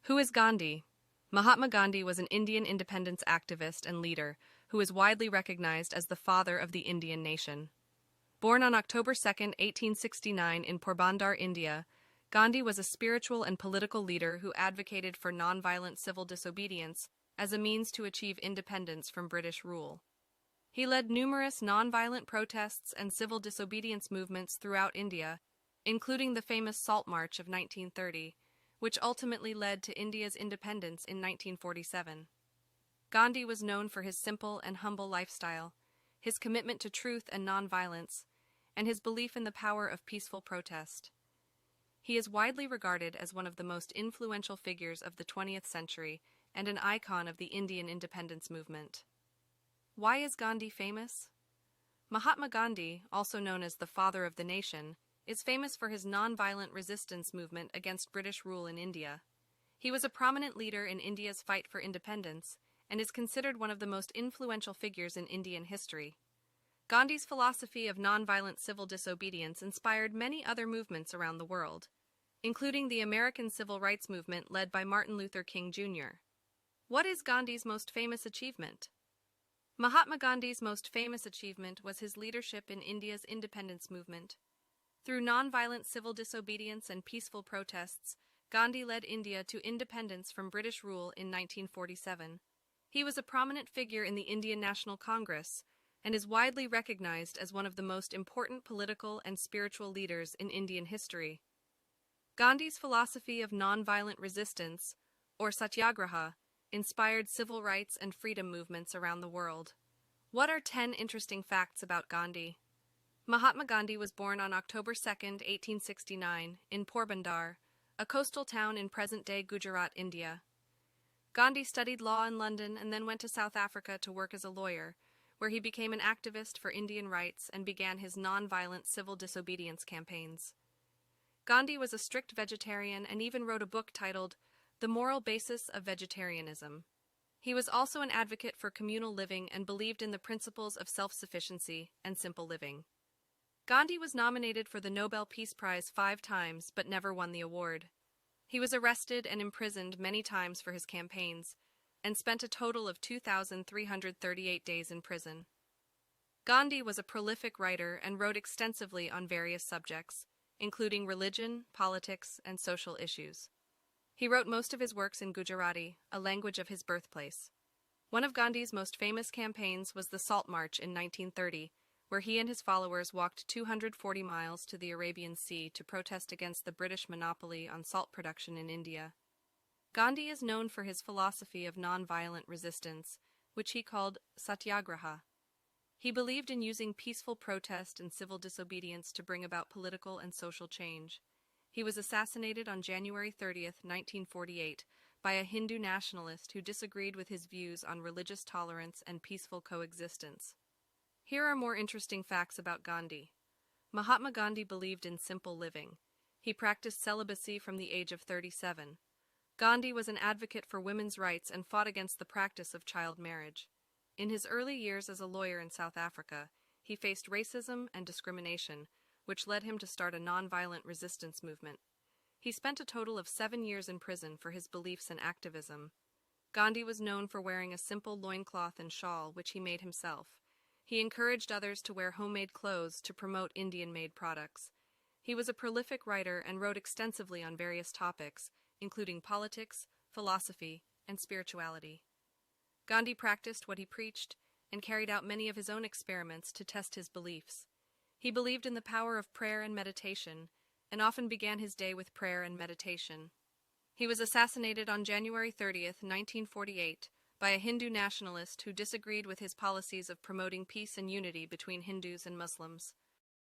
Who is Gandhi? Mahatma Gandhi was an Indian independence activist and leader who is widely recognized as the father of the Indian nation. Born on October 2, 1869 in Porbandar, India, Gandhi was a spiritual and political leader who advocated for nonviolent civil disobedience as a means to achieve independence from British rule. He led numerous nonviolent protests and civil disobedience movements throughout India, including the famous Salt March of 1930, which ultimately led to India's independence in 1947. Gandhi was known for his simple and humble lifestyle, his commitment to truth and nonviolence, and his belief in the power of peaceful protest. He is widely regarded as one of the most influential figures of the 20th century and an icon of the Indian independence movement. Why is Gandhi famous? Mahatma Gandhi, also known as the Father of the Nation, is famous for his nonviolent resistance movement against British rule in India. He was a prominent leader in India's fight for independence and is considered one of the most influential figures in Indian history. Gandhi's philosophy of nonviolent civil disobedience inspired many other movements around the world, including the American Civil Rights Movement led by Martin Luther King Jr. What is Gandhi's most famous achievement? Mahatma Gandhi's most famous achievement was his leadership in India's independence movement. Through nonviolent civil disobedience and peaceful protests, Gandhi led India to independence from British rule in 1947. He was a prominent figure in the Indian National Congress and is widely recognized as one of the most important political and spiritual leaders in Indian history. Gandhi's philosophy of nonviolent resistance, or Satyagraha, inspired civil rights and freedom movements around the world. What are 10 interesting facts about Gandhi? Mahatma Gandhi was born on October 2, 1869, in Porbandar, a coastal town in present-day Gujarat, India. Gandhi studied law in London and then went to South Africa to work as a lawyer, where he became an activist for Indian rights and began his nonviolent civil disobedience campaigns. Gandhi was a strict vegetarian and even wrote a book titled The Moral Basis of Vegetarianism. He was also an advocate for communal living and believed in the principles of self-sufficiency and simple living. Gandhi was nominated for the Nobel Peace Prize 5 times but never won the award. He was arrested and imprisoned many times for his campaigns and spent a total of 2,338 days in prison. Gandhi was a prolific writer and wrote extensively on various subjects, including religion, politics, and social issues. He wrote most of his works in Gujarati, a language of his birthplace. One of Gandhi's most famous campaigns was the Salt March in 1930, where he and his followers walked 240 miles to the Arabian Sea to protest against the British monopoly on salt production in India. Gandhi is known for his philosophy of nonviolent resistance, which he called Satyagraha. He believed in using peaceful protest and civil disobedience to bring about political and social change. He was assassinated on January 30, 1948, by a Hindu nationalist who disagreed with his views on religious tolerance and peaceful coexistence. Here are more interesting facts about Gandhi. Mahatma Gandhi believed in simple living. He practiced celibacy from the age of 37. Gandhi was an advocate for women's rights and fought against the practice of child marriage. In his early years as a lawyer in South Africa, he faced racism and discrimination, which led him to start a nonviolent resistance movement. He spent a total of 7 years in prison for his beliefs and activism. Gandhi was known for wearing a simple loincloth and shawl, which he made himself. He encouraged others to wear homemade clothes to promote Indian-made products. He was a prolific writer and wrote extensively on various topics, including politics, philosophy, and spirituality. Gandhi practiced what he preached and carried out many of his own experiments to test his beliefs. He believed in the power of prayer and meditation, and often began his day with prayer and meditation. He was assassinated on January 30, 1948, by a Hindu nationalist who disagreed with his policies of promoting peace and unity between Hindus and Muslims.